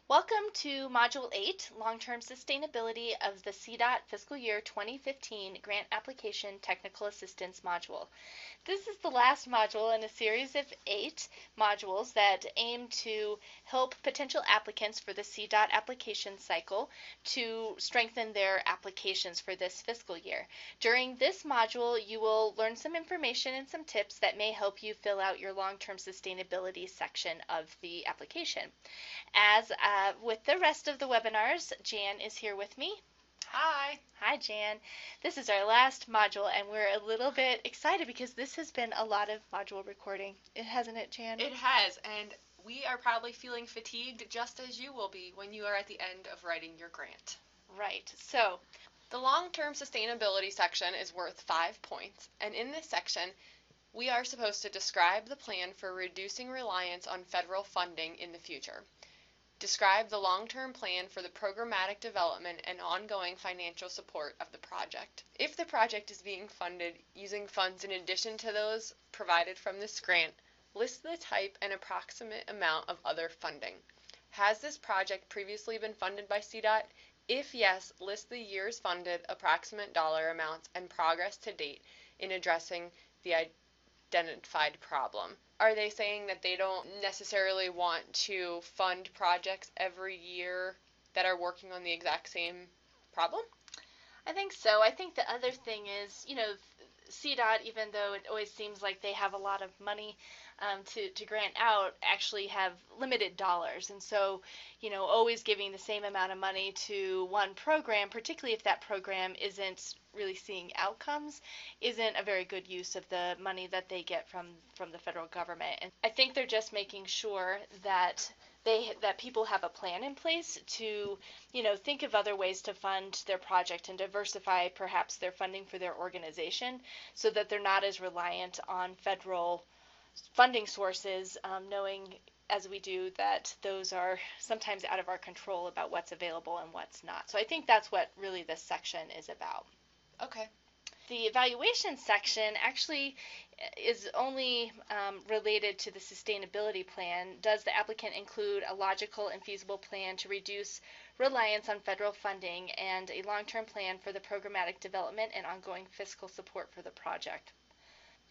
Welcome to Module 8, Long-Term Sustainability of the CDOT Fiscal Year 2015 Grant Application Technical Assistance Module. This is the last module in a series of 8 modules that aim to help potential applicants for the CDOT application cycle to strengthen their applications for this fiscal year. During this module, you will learn some information and some tips that may help you fill out your long-term sustainability section of the application. As with the rest of the webinars, Jan is here with me. Hi. Hi, Jan. This is our last module, and we're a little bit excited because this has been a lot of module recording. Hasn't it, Jan? It has, and we are probably feeling fatigued just as you will be when you are at the end of writing your grant. Right. So, the long-term sustainability section is worth 5 points, and in this section, we are supposed to describe the plan for reducing reliance on federal funding in the future. Describe the long-term plan for the programmatic development and ongoing financial support of the project. If the project is being funded using funds in addition to those provided from this grant, list the type and approximate amount of other funding. Has this project previously been funded by CDOT? If yes, list the years funded, approximate dollar amounts, and progress to date in addressing the identified problem. Are they saying that they don't necessarily want to fund projects every year that are working on the exact same problem? I think so. I think the other thing is, CDOT, even though it always seems like they have a lot of money to grant out, actually have limited dollars. And so, always giving the same amount of money to one program, particularly if that program isn't really seeing outcomes, isn't a very good use of the money that they get from the federal government. And I think they're just making sure that people have a plan in place to, think of other ways to fund their project and diversify perhaps their funding for their organization so that they're not as reliant on federal funding sources, knowing as we do that those are sometimes out of our control about what's available and what's not. So I think that's what really this section is about. Okay. The evaluation section actually is only related to the sustainability plan. Does the applicant include a logical and feasible plan to reduce reliance on federal funding and a long-term plan for the programmatic development and ongoing fiscal support for the project?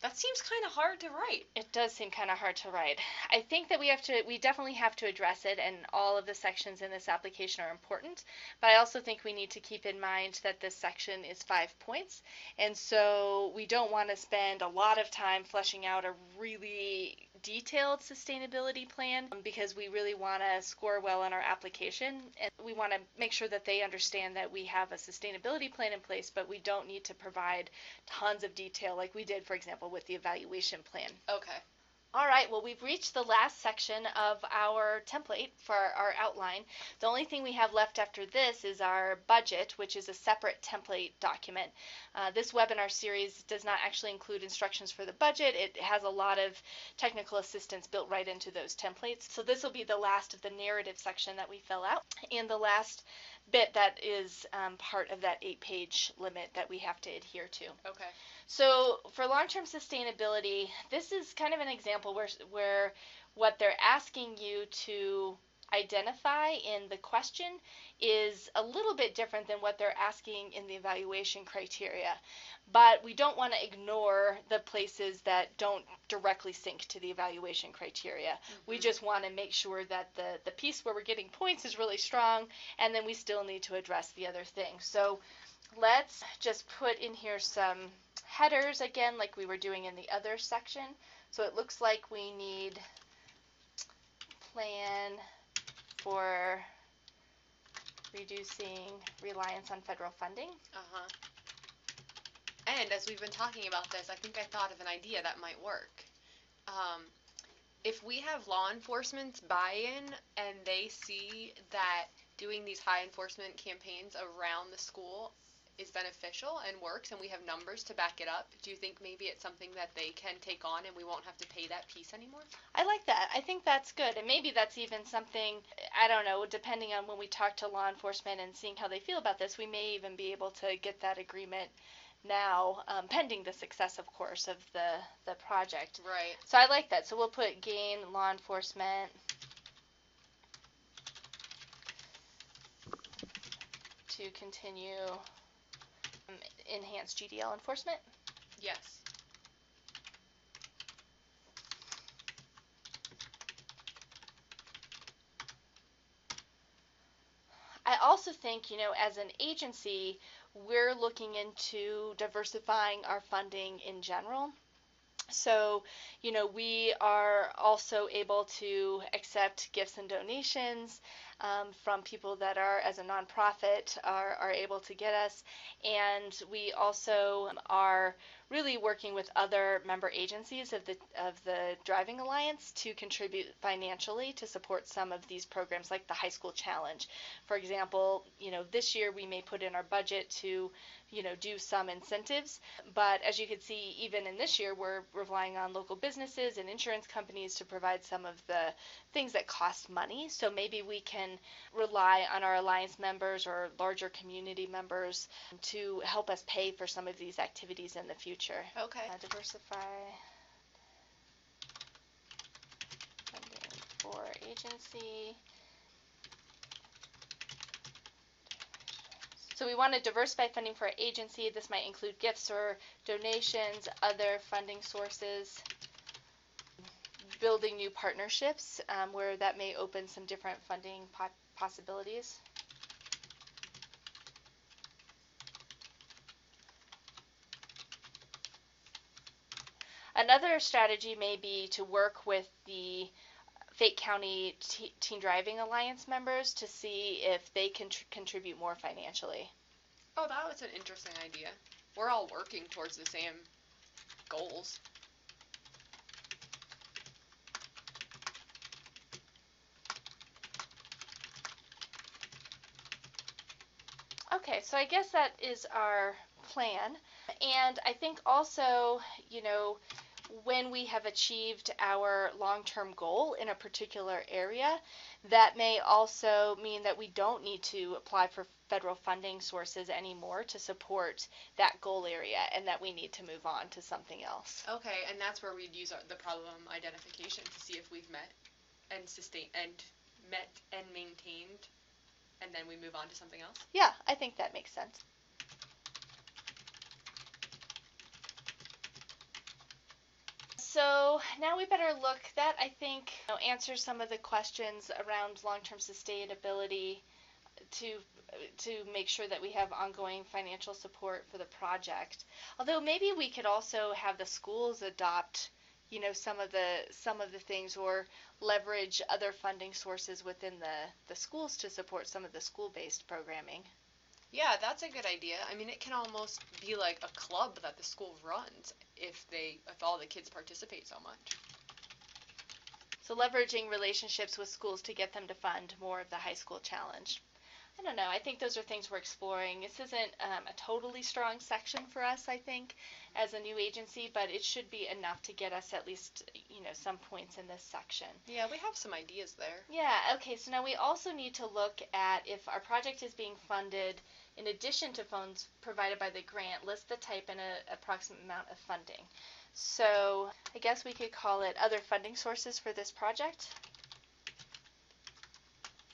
That seems kind of hard to write. It does seem kind of hard to write. I think that we definitely have to address it, and all of the sections in this application are important, but I also think we need to keep in mind that this section is 5 points, and so we don't want to spend a lot of time fleshing out a really detailed sustainability plan because we really want to score well on our application, and we want to make sure that they understand that we have a sustainability plan in place, but we don't need to provide tons of detail like we did, for example, with the evaluation plan. Okay. All right, well, we've reached the last section of our template for our outline. The only thing we have left after this is our budget, which is a separate template document. This webinar series does not actually include instructions for the budget. It has a lot of technical assistance built right into those templates. So this will be the last of the narrative section that we fill out, and the last bit that is part of that 8-page limit that we have to adhere to. Okay. So for long-term sustainability, this is kind of an example where what they're asking you to identify in the question is a little bit different than what they're asking in the evaluation criteria. But we don't want to ignore the places that don't directly sync to the evaluation criteria. Mm-hmm. We just want to make sure that the piece where we're getting points is really strong, and then we still need to address the other things. So let's just put in here some headers again like we were doing in the other section. So it looks like we need plan for reducing reliance on federal funding. Uh-huh. And as we've been talking about this, I think I thought of an idea that might work. If we have law enforcement's buy-in and they see that doing these high enforcement campaigns around the school is beneficial and works and we have numbers to back it up, do you think maybe it's something that they can take on and we won't have to pay that piece anymore? I like that. I think that's good. And maybe that's even something, I don't know, depending on when we talk to law enforcement and seeing how they feel about this, we may even be able to get that agreement now, pending the success, of course, of the project. Right. So I like that. So we'll put gain law enforcement to continue enhanced GDL enforcement? Yes. I also think, as an agency, we're looking into diversifying our funding in general. So, we are also able to accept gifts and donations from people that are, as a nonprofit, are able to get us. And we also are really working with other member agencies of the Driving Alliance to contribute financially to support some of these programs, like the High School Challenge. For example, this year we may put in our budget to do some incentives. But as you can see, even in this year, we're relying on local businesses and insurance companies to provide some of the things that cost money. So maybe we can rely on our alliance members or larger community members to help us pay for some of these activities in the future. Okay. Diversify funding for agency. So we want to diversify funding for our agency. This might include gifts or donations, other funding sources, building new partnerships where that may open some different funding possibilities. Another strategy may be to work with the Fayette County Teen Driving Alliance members to see if they can contribute more financially. Oh, that was an interesting idea. We're all working towards the same goals. Okay, so I guess that is our plan. And I think also, when we have achieved our long-term goal in a particular area, that may also mean that we don't need to apply for federal funding sources anymore to support that goal area, and that we need to move on to something else. Okay, and that's where we'd use the problem identification to see if we've met and maintained, and then we move on to something else? Yeah, I think that makes sense. So now we better look. That, I think, answers some of the questions around long-term sustainability to make sure that we have ongoing financial support for the project. Although maybe we could also have the schools adopt, some of the things, or leverage other funding sources within the schools to support some of the school-based programming. Yeah, that's a good idea. I mean, it can almost be like a club that the school runs if all the kids participate so much. So leveraging relationships with schools to get them to fund more of the high school challenge. I don't know. I think those are things we're exploring. This isn't a totally strong section for us, I think, as a new agency, but it should be enough to get us at least, some points in this section. Yeah, we have some ideas there. Yeah, okay. So now we also need to look at if our project is being funded in addition to funds provided by the grant, list the type and an approximate amount of funding. So I guess we could call it other funding sources for this project.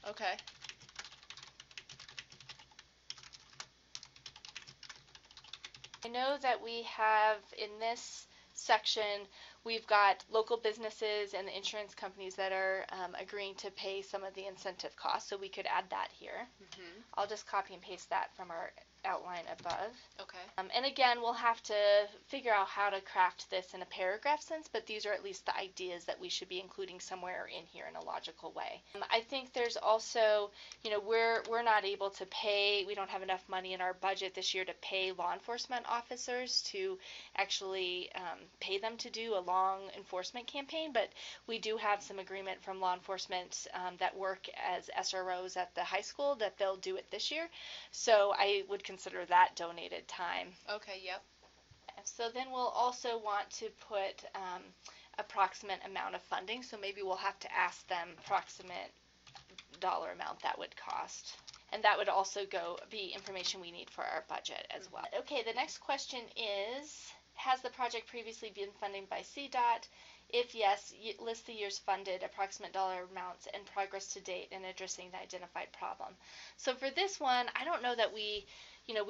Okay. I know that we have in this section, we've got local businesses and the insurance companies that are agreeing to pay some of the incentive costs, so we could add that here. Mm-hmm. I'll just copy and paste that from our outline above. Okay. And again, we'll have to figure out how to craft this in a paragraph sense, but these are at least the ideas that we should be including somewhere in here in a logical way. I think there's also, we're not able to pay, we don't have enough money in our budget this year to pay law enforcement officers to actually pay them to do a long enforcement campaign, but we do have some agreement from law enforcement that work as SROs at the high school that they'll do it this year. So I would consider that donated time. Okay, yep. So then we'll also want to put approximate amount of funding. So maybe we'll have to ask them approximate dollar amount that would cost. And that would also be information we need for our budget as well. Okay, the next question is, has the project previously been funded by CDOT? If yes, list the years funded, approximate dollar amounts, and progress to date in addressing the identified problem. So for this one, I don't know that we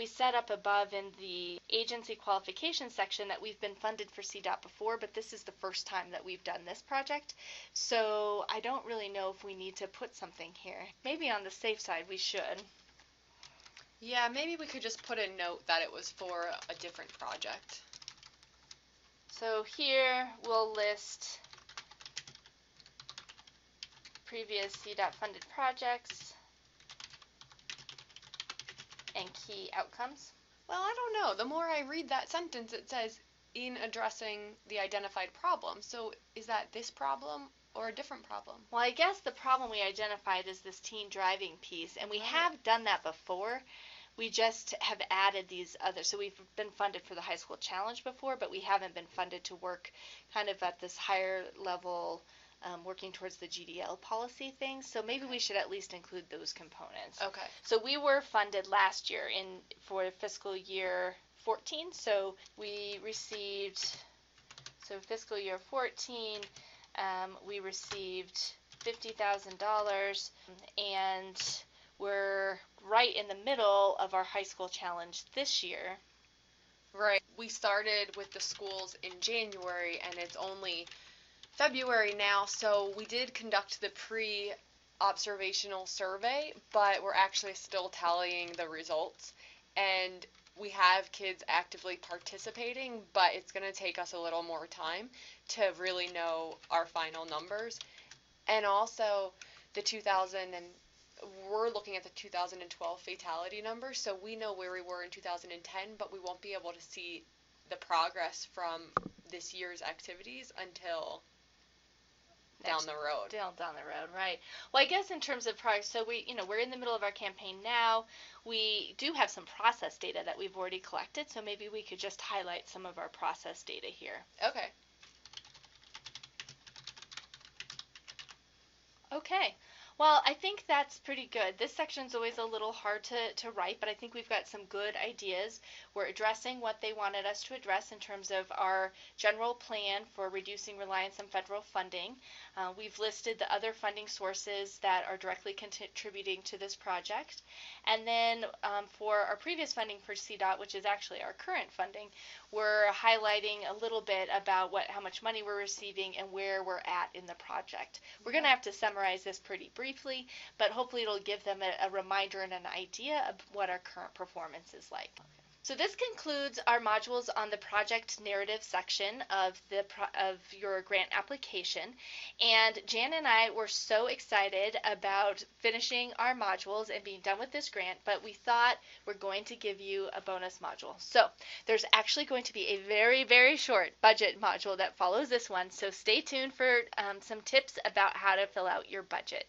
set up above in the agency qualification section that we've been funded for CDOT before, but this is the first time that we've done this project. So I don't really know if we need to put something here. Maybe on the safe side we should. Yeah, maybe we could just put a note that it was for a different project. So here we'll list previous CDOT funded projects and key outcomes. Well, I don't know. The more I read that sentence, it says in addressing the identified problem. So is that this problem or a different problem? Well, I guess the problem we identified is this teen driving piece, and we have done that before. We just have added these others. So we've been funded for the high school challenge before, but we haven't been funded to work kind of at this higher level, working towards the GDL policy things. So maybe we should at least include those components. Okay. So we were funded last year for fiscal year 14. So we received, so fiscal year 14, we received $50,000, and we're right in the middle of our high school challenge this year. Right. We started with the schools in January, and it's only February now, so we did conduct the pre-observational survey, but we're actually still tallying the results, and we have kids actively participating, but it's going to take us a little more time to really know our final numbers. And also we're looking at the 2012 fatality numbers, so we know where we were in 2010, but we won't be able to see the progress from this year's activities until down the road. Down the road, right. Well, I guess in terms of progress, so we're in the middle of our campaign now. We do have some process data that we've already collected, so maybe we could just highlight some of our process data here. Okay. Okay. Well, I think that's pretty good. This section's always a little hard to write, but I think we've got some good ideas. We're addressing what they wanted us to address in terms of our general plan for reducing reliance on federal funding. We've listed the other funding sources that are directly contributing to this project. And then for our previous funding for CDOT, which is actually our current funding, we're highlighting a little bit about how much money we're receiving and where we're at in the project. We're going to have to summarize this pretty briefly, but hopefully it'll give them a reminder and an idea of what our current performance is like. So this concludes our modules on the project narrative section of your grant application. And Jan and I were so excited about finishing our modules and being done with this grant, but we thought we're going to give you a bonus module. So there's actually going to be a very, very short budget module that follows this one. So stay tuned for some tips about how to fill out your budget.